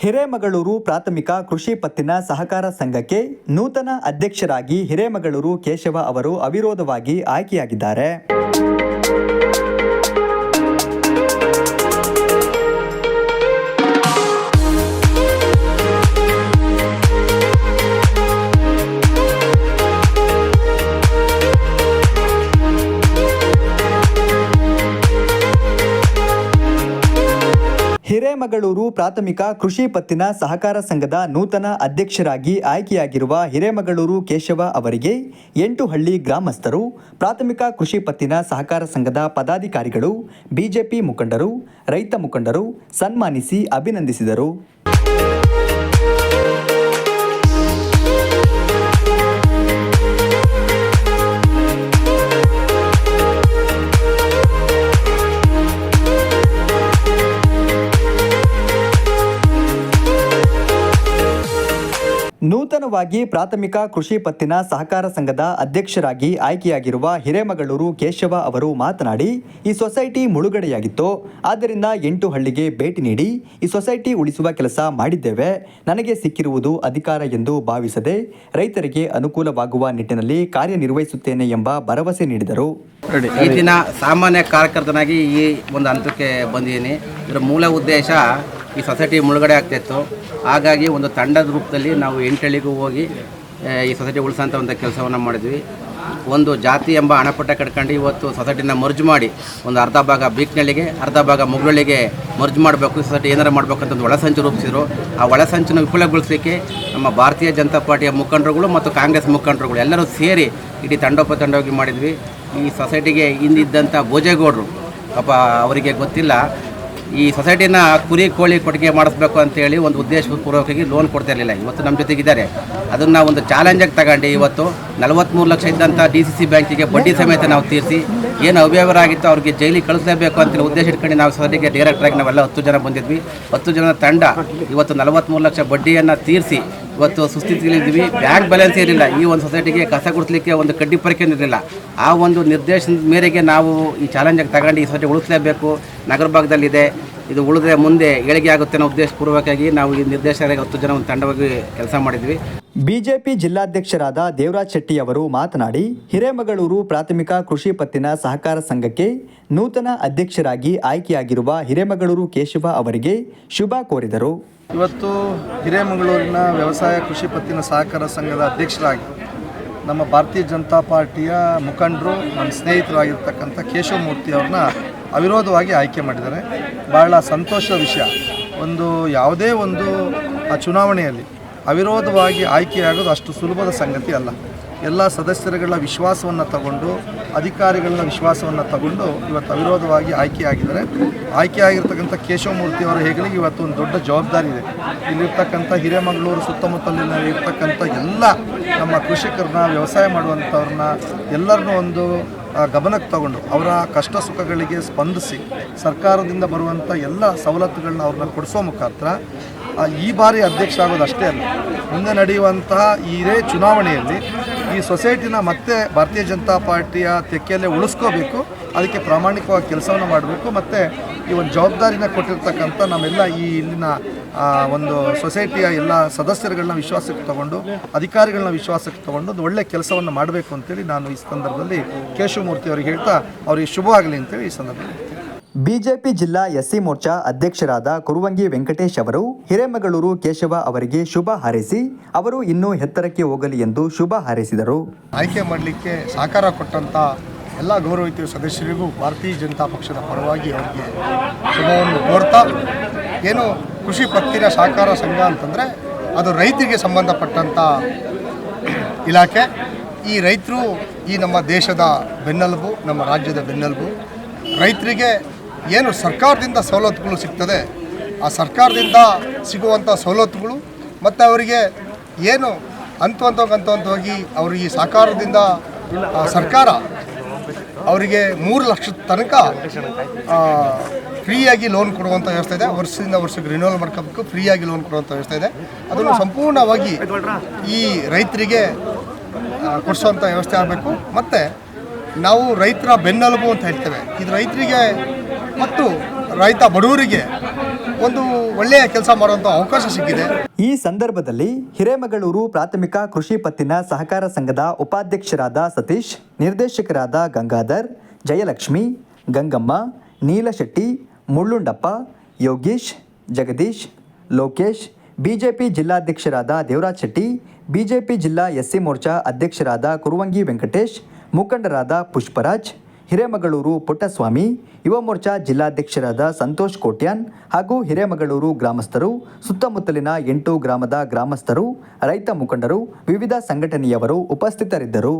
ಹಿರೇಮಗಳೂರು ಪ್ರಾಥಮಿಕ ಕೃಷಿ ಪತ್ತಿನ ಸಹಕಾರ ಸಂಘಕ್ಕೆ ನೂತನ ಅಧ್ಯಕ್ಷರಾಗಿ ಹಿರೇಮಗಳೂರು ಕೇಶವ ಅವರು ಅವಿರೋಧವಾಗಿ ಆಯ್ಕೆಯಾಗಿದ್ದಾರೆ. ಹಿರೇಮಗಳೂರು ಪ್ರಾಥಮಿಕ ಕೃಷಿ ಪತ್ತಿನ ಸಹಕಾರ ಸಂಘದ ನೂತನ ಅಧ್ಯಕ್ಷರಾಗಿ ಆಯ್ಕೆಯಾಗಿರುವ ಹಿರೇಮಗಳೂರು ಕೇಶವ ಅವರಿಗೆ 8 ಹಳ್ಳಿ ಗ್ರಾಮಸ್ಥರು, ಪ್ರಾಥಮಿಕ ಕೃಷಿ ಪತ್ತಿನ ಸಹಕಾರ ಸಂಘದ ಪದಾಧಿಕಾರಿಗಳು, ಬಿಜೆಪಿ ಮುಖಂಡರು, ರೈತ ಮುಖಂಡರು ಸನ್ಮಾನಿಸಿ ಅಭಿನಂದಿಸಿದರು. ನೂತನವಾಗಿ ಪ್ರಾಥಮಿಕ ಕೃಷಿ ಪತ್ತಿನ ಸಹಕಾರ ಸಂಘದ ಅಧ್ಯಕ್ಷರಾಗಿ ಆಯ್ಕೆಯಾಗಿರುವ ಹಿರೇಮಗಳೂರು ಕೇಶವ ಅವರು ಮಾತನಾಡಿ, ಈ ಸೊಸೈಟಿ ಮುಳುಗಡೆಯಾಗಿತ್ತು. ಆದ್ದರಿಂದ 8 ಹಳ್ಳಿಗೆ ಭೇಟಿ ನೀಡಿ ಈ ಸೊಸೈಟಿ ಉಳಿಸುವ ಕೆಲಸ ಮಾಡಿದ್ದೇವೆ. ನನಗೆ ಸಿಕ್ಕಿರುವುದು ಅಧಿಕಾರ ಎಂದು ಭಾವಿಸದೆ ರೈತರಿಗೆ ಅನುಕೂಲವಾಗುವ ನಿಟ್ಟಿನಲ್ಲಿ ಕಾರ್ಯನಿರ್ವಹಿಸುತ್ತೇನೆ ಎಂಬ ಭರವಸೆ ನೀಡಿದರು. ಈ ದಿನ ಸಾಮಾನ್ಯ ಕಾರ್ಯಕರ್ತನಾಗಿ ಈ ಒಂದು ಹಂತಕ್ಕೆ ಬಂದಿದ್ದೀನಿ. ಇದರ ಮೂಲ ಉದ್ದೇಶ ಈ ಸೊಸೈಟಿ ಮುಳುಗಡೆ ಆಗ್ತಾಯಿತ್ತು. ಹಾಗಾಗಿ ಒಂದು ತಂಡದ ರೂಪದಲ್ಲಿ ನಾವು 8 ಹಳ್ಳಿಗೂ ಹೋಗಿ ಈ ಸೊಸೈಟಿ ಉಳಿಸೋಂಥ ಒಂದು ಕೆಲಸವನ್ನು ಮಾಡಿದ್ವಿ. ಒಂದು ಜಾತಿ ಎಂಬ ಹಣಪಟ್ಟ ಕಟ್ಕೊಂಡು ಇವತ್ತು ಸೊಸೈಟಿನ ಮರ್ಜ್ ಮಾಡಿ ಒಂದು ಅರ್ಧ ಭಾಗ ಬೀಕ್ನಳ್ಳಿಗೆ, ಅರ್ಧ ಭಾಗ ಮುಗುಳಳ್ಳಿಗೆ ಮರ್ಜ್ ಮಾಡಬೇಕು, ಈ ಸೊಸೈಟಿ ಏನಾರು ಮಾಡಬೇಕು ಅಂತ ಒಂದು ಒಳಸಂಚು ರೂಪಿಸಿದರು. ಆ ಒಳಸಂಚನ್ನು ವಿಫಲಗೊಳಿಸಲಿಕ್ಕೆ ನಮ್ಮ ಭಾರತೀಯ ಜನತಾ ಪಾರ್ಟಿಯ ಮುಖಂಡರುಗಳು ಮತ್ತು ಕಾಂಗ್ರೆಸ್ ಮುಖಂಡರುಗಳು ಎಲ್ಲರೂ ಸೇರಿ ಇಡೀ ತಂಡೋಪತಂಡವಾಗಿ ಮಾಡಿದ್ವಿ. ಈ ಸೊಸೈಟಿಗೆ ಹಿಂದಿದ್ದಂಥ ಭೋಜೇಗೌಡರು ಪಾಪ ಅವರಿಗೆ ಗೊತ್ತಿಲ್ಲ, ಈ ಸೊಸೈಟಿನ ಕುರಿ ಕೋಳಿ ಕೊಟ್ಟಿಗೆ ಮಾಡಿಸ್ಬೇಕು ಅಂತೇಳಿ ಒಂದು ಉದ್ದೇಶಪೂರ್ವಕವಾಗಿ ಲೋನ್ ಕೊಡ್ತಾ ಇರಲಿಲ್ಲ. ಇವತ್ತು ನಮ್ಮ ಜೊತೆಗಿದ್ದಾರೆ. ಅದನ್ನು ಒಂದು ಚಾಲೆಂಜಾಗಿ ತಗೊಂಡು ಇವತ್ತು 43 ಲಕ್ಷ ಇದ್ದಂಥ DCC ಬ್ಯಾಂಕಿಗೆ ಬಡ್ಡಿ ಸಮೇತ ನಾವು ತೀರಿಸಿ, ಏನು ಅವ್ಯವಹಾರ ಆಗಿತ್ತು ಅವ್ರಿಗೆ ಜೈಲಿಗೆ ಕಳಿಸಲೇಬೇಕು ಅಂತೇಳಿ ಉದ್ದೇಶ ಇಟ್ಕೊಂಡು ನಾವು ಸೊಸೈಟಿಗೆ ಡೈರೆಕ್ಟ್ರಾಗಿ ನಾವೆಲ್ಲ 10 ಜನ ಬಂದಿದ್ವಿ. 10 ಜನದ ತಂಡ ಇವತ್ತು 43 ಲಕ್ಷ ಬಡ್ಡಿಯನ್ನು ತೀರಿಸಿ ಇವತ್ತು ಸುಸ್ಥಿತಿಯಲ್ಲಿದ್ದೀವಿ. ಬ್ಯಾಂಕ್ ಬ್ಯಾಲೆನ್ಸ್ ಇರಲಿಲ್ಲ. ಈ ಒಂದು ಸೊಸೈಟಿಗೆ ಕಸ ಗುಡಿಸಲಿಕ್ಕೆ ಒಂದು ಕಡ್ಡಿ ಪರೀಕ್ಷೆ ಇರಲಿಲ್ಲ. ಆ ಒಂದು ನಿರ್ದೇಶನದ ಮೇರೆಗೆ ನಾವು ಈ ಚಾಲೆಂಜಾಗಿ ತಗೊಂಡು ಈ ಸೊಸೈಟಿ ಉಳಿಸಲೇಬೇಕು, ನಗರ ಭಾಗದಲ್ಲಿದೆ, ಇದು ಉಳಿದ್ರೆ ಮುಂದೆ ಏಳಿಗೆ ಆಗುತ್ತೆ ಅನ್ನೋ ಉದ್ದೇಶಪೂರ್ವಕವಾಗಿ ನಾವು ಈ ನಿರ್ದೇಶಕರಿಗೆ 10 ಜನ ಒಂದು ತಂಡವಾಗಿ ಕೆಲಸ ಮಾಡಿದ್ವಿ. ಬಿಜೆಪಿ ಜಿಲ್ಲಾಧ್ಯಕ್ಷರಾದ ದೇವರಾಜ್ ಶೆಟ್ಟಿ ಅವರು ಮಾತನಾಡಿ, ಹಿರೇಮಗಳೂರು ಪ್ರಾಥಮಿಕ ಕೃಷಿ ಪತ್ತಿನ ಸಹಕಾರ ಸಂಘಕ್ಕೆ ನೂತನ ಅಧ್ಯಕ್ಷರಾಗಿ ಆಯ್ಕೆಯಾಗಿರುವ ಹಿರೇಮಗಳೂರು ಕೇಶವ ಅವರಿಗೆ ಶುಭ ಕೋರಿದರು. ಇವತ್ತು ಹಿರೇಮಗಳೂರಿನ ವ್ಯವಸಾಯ ಕೃಷಿ ಪತ್ತಿನ ಸಹಕಾರ ಸಂಘದ ಅಧ್ಯಕ್ಷರಾಗಿ ನಮ್ಮ ಭಾರತೀಯ ಜನತಾ ಪಾರ್ಟಿಯ ಮುಖಂಡರು, ನಮ್ಮ ಸ್ನೇಹಿತರಾಗಿರ್ತಕ್ಕಂಥ ಕೇಶವಮೂರ್ತಿ ಅವ್ರನ್ನ ಅವಿರೋಧವಾಗಿ ಆಯ್ಕೆ ಮಾಡಿದ್ದಾರೆ. ಭಾಳ ಸಂತೋಷದ ವಿಷಯ. ಯಾವುದೇ ಒಂದು ಚುನಾವಣೆಯಲ್ಲಿ ಅವಿರೋಧವಾಗಿ ಆಯ್ಕೆಯಾಗೋದು ಅಷ್ಟು ಸುಲಭದ ಸಂಗತಿ ಅಲ್ಲ. ಎಲ್ಲ ಸದಸ್ಯರುಗಳ ವಿಶ್ವಾಸವನ್ನು ತಗೊಂಡು, ಅಧಿಕಾರಿಗಳ ವಿಶ್ವಾಸವನ್ನು ತಗೊಂಡು ಇವತ್ತು ಅವಿರೋಧವಾಗಿ ಆಯ್ಕೆಯಾಗಿದ್ದಾರೆ. ಆಯ್ಕೆಯಾಗಿರ್ತಕ್ಕಂಥ ಕೇಶವಮೂರ್ತಿಯವರ ಹೆಗಲಿಗೆ ಇವತ್ತು ಒಂದು ದೊಡ್ಡ ಜವಾಬ್ದಾರಿ ಇದೆ. ಇಲ್ಲಿರ್ತಕ್ಕಂಥ ಹಿರೇಮಗಳೂರು ಸುತ್ತಮುತ್ತಲಿನ ಇರ್ತಕ್ಕಂಥ ಎಲ್ಲ ನಮ್ಮ ಕೃಷಿಕರನ್ನ, ವ್ಯವಸಾಯ ಮಾಡುವಂಥವ್ರನ್ನ ಎಲ್ಲರನ್ನೂ ಒಂದು ಗಮನಕ್ಕೆ ತಗೊಂಡು ಅವರ ಕಷ್ಟ ಸುಖಗಳಿಗೆ ಸ್ಪಂದಿಸಿ ಸರ್ಕಾರದಿಂದ ಬರುವಂಥ ಎಲ್ಲ ಸವಲತ್ತುಗಳನ್ನ ಅವ್ರನ್ನ ಕೊಡಿಸೋ ಮುಖಾಂತರ ಈ ಬಾರಿ ಅಧ್ಯಕ್ಷ ಆಗೋದು ಅಷ್ಟೇ ಅಲ್ಲ, ಮುಂದೆ ನಡೆಯುವಂತಹ ಇದೇ ಚುನಾವಣೆಯಲ್ಲಿ ಈ ಸೊಸೈಟಿನ ಮತ್ತೆ ಭಾರತೀಯ ಜನತಾ ಪಾರ್ಟಿಯ ತೆಕ್ಕೆಯಲ್ಲೇ ಉಳಿಸ್ಕೋಬೇಕು. ಅದಕ್ಕೆ ಪ್ರಾಮಾಣಿಕವಾಗಿ ಕೆಲಸವನ್ನು ಮಾಡಬೇಕು. ಮತ್ತು ಈ ಒಂದು ಜವಾಬ್ದಾರಿನ ಕೊಟ್ಟಿರ್ತಕ್ಕಂಥ ನಮ್ಮೆಲ್ಲ ಈ ಇಲ್ಲಿನ ಒಂದು ಸೊಸೈಟಿಯ ಎಲ್ಲ ಸದಸ್ಯರುಗಳನ್ನ ವಿಶ್ವಾಸಕ್ಕೆ ತಗೊಂಡು, ಅಧಿಕಾರಿಗಳನ್ನ ವಿಶ್ವಾಸಕ್ಕೆ ತಗೊಂಡು ಒಂದು ಒಳ್ಳೆಯ ಕೆಲಸವನ್ನು ಮಾಡಬೇಕು ಅಂತೇಳಿ ನಾನು ಈ ಸಂದರ್ಭದಲ್ಲಿ ಕೇಶವಮೂರ್ತಿ ಅವರಿಗೆ ಹೇಳ್ತಾ ಅವರಿಗೆ ಶುಭವಾಗಲಿ ಅಂತೇಳಿ ಈ ಸಂದರ್ಭದಲ್ಲಿ. ಬಿಜೆಪಿ ಜಿಲ್ಲಾ ಎಸ್ಸಿ ಮೋರ್ಚಾ ಅಧ್ಯಕ್ಷರಾದ ಕುರುವಂಗಿ ವೆಂಕಟೇಶ್ ಅವರು ಹಿರೇಮಗಳೂರು ಕೇಶವ ಅವರಿಗೆ ಶುಭ ಹಾರೈಸಿ, ಅವರು ಇನ್ನೂ ಎತ್ತರಕ್ಕೆ ಹೋಗಲಿ ಎಂದು ಶುಭ ಹಾರೈಸಿದರು. ಆಯ್ಕೆ ಮಾಡಲಿಕ್ಕೆ ಸಹಕಾರ ಕೊಟ್ಟಂಥ ಎಲ್ಲ ಗೌರವಿತ ಸದಸ್ಯರಿಗೂ ಭಾರತೀಯ ಜನತಾ ಪಕ್ಷದ ಪರವಾಗಿ ಅವರಿಗೆ ಶುಭವನ್ನು ಕೋರ್ತಾ, ಏನು ಕೃಷಿ ಪತ್ತಿನ ಸಹಕಾರ ಸಂಘ ಅಂತಂದರೆ ಅದು ರೈತರಿಗೆ ಸಂಬಂಧಪಟ್ಟಂಥ ಇಲಾಖೆ. ಈ ರೈತರು ಈ ನಮ್ಮ ದೇಶದ ಬೆನ್ನೆಲುಬು, ನಮ್ಮ ರಾಜ್ಯದ ಬೆನ್ನೆಲುಬು. ರೈತರಿಗೆ ಏನು ಸರ್ಕಾರದಿಂದ ಸವಲತ್ತುಗಳು ಸಿಗ್ತದೆ, ಆ ಸರ್ಕಾರದಿಂದ ಸಿಗುವಂಥ ಸವಲತ್ತುಗಳು ಮತ್ತು ಅವರಿಗೆ ಏನು ಹಂತವಾಗಿ ಅವರು ಈ ಸಹಕಾರದಿಂದ ಸರ್ಕಾರ ಅವರಿಗೆ 3 ಲಕ್ಷದ ತನಕ ಫ್ರೀಯಾಗಿ ಲೋನ್ ಕೊಡುವಂಥ ವ್ಯವಸ್ಥೆ ಇದೆ. ವರ್ಷದಿಂದ ವರ್ಷಕ್ಕೆ ರಿನ್ಯೂವಲ್ ಮಾಡ್ಕೋಬೇಕು, ಫ್ರೀಯಾಗಿ ಲೋನ್ ಕೊಡುವಂಥ ವ್ಯವಸ್ಥೆ ಇದೆ. ಅದನ್ನು ಸಂಪೂರ್ಣವಾಗಿ ಈ ರೈತರಿಗೆ ಕೊಡಿಸುವಂಥ ವ್ಯವಸ್ಥೆ ಆಗಬೇಕು. ಮತ್ತು ನಾವು ರೈತರ ಬೆನ್ನೆಲುಬು ಅಂತ ಹೇಳ್ತೇವೆ. ಇದು ರೈತರಿಗೆ ಮತ್ತು ರೈತ ಬಡವರಿಗೆ ಒಂದು ಒಳ್ಳೆಯ ಕೆಲಸ ಮಾಡುವಂಥ ಅವಕಾಶ ಸಿಕ್ಕಿದೆ. ಈ ಸಂದರ್ಭದಲ್ಲಿ ಹಿರೇಮಗಳೂರು ಪ್ರಾಥಮಿಕ ಕೃಷಿ ಪತ್ತಿನ ಸಹಕಾರ ಸಂಘದ ಉಪಾಧ್ಯಕ್ಷರಾದ ಸತೀಶ್, ನಿರ್ದೇಶಕರಾದ ಗಂಗಾಧರ್, ಜಯಲಕ್ಷ್ಮಿ, ಗಂಗಮ್ಮ, ನೀಲಶೆಟ್ಟಿ, ಮುಳ್ಳುಂಡಪ್ಪ, ಯೋಗೀಶ್, ಜಗದೀಶ್, ಲೋಕೇಶ್, ಬಿಜೆಪಿ ಜಿಲ್ಲಾಧ್ಯಕ್ಷರಾದ ದೇವರಾಜ್ ಶೆಟ್ಟಿ, ಬಿಜೆಪಿ ಜಿಲ್ಲಾ ಎಸ್ಸಿ ಮೋರ್ಚಾ ಅಧ್ಯಕ್ಷರಾದ ಕುರುವಂಗಿ ವೆಂಕಟೇಶ್, ಮುಖಂಡರಾದ ಪುಷ್ಪರಾಜ್, ಹಿರೇಮಗಳೂರು ಪುಟ್ಟಸ್ವಾಮಿ, ಯುವ ಮೋರ್ಚಾ ಜಿಲ್ಲಾಧ್ಯಕ್ಷರಾದ ಸಂತೋಷ್ ಕೋಟ್ಯಾನ್ ಹಾಗೂ ಹಿರೇಮಗಳೂರು ಗ್ರಾಮಸ್ಥರು, ಸುತ್ತಮುತ್ತಲಿನ 8 ಗ್ರಾಮದ ಗ್ರಾಮಸ್ಥರು, ರೈತ ಮುಖಂಡರು, ವಿವಿಧ ಸಂಘಟನೆಯವರು ಉಪಸ್ಥಿತರಿದ್ದರು.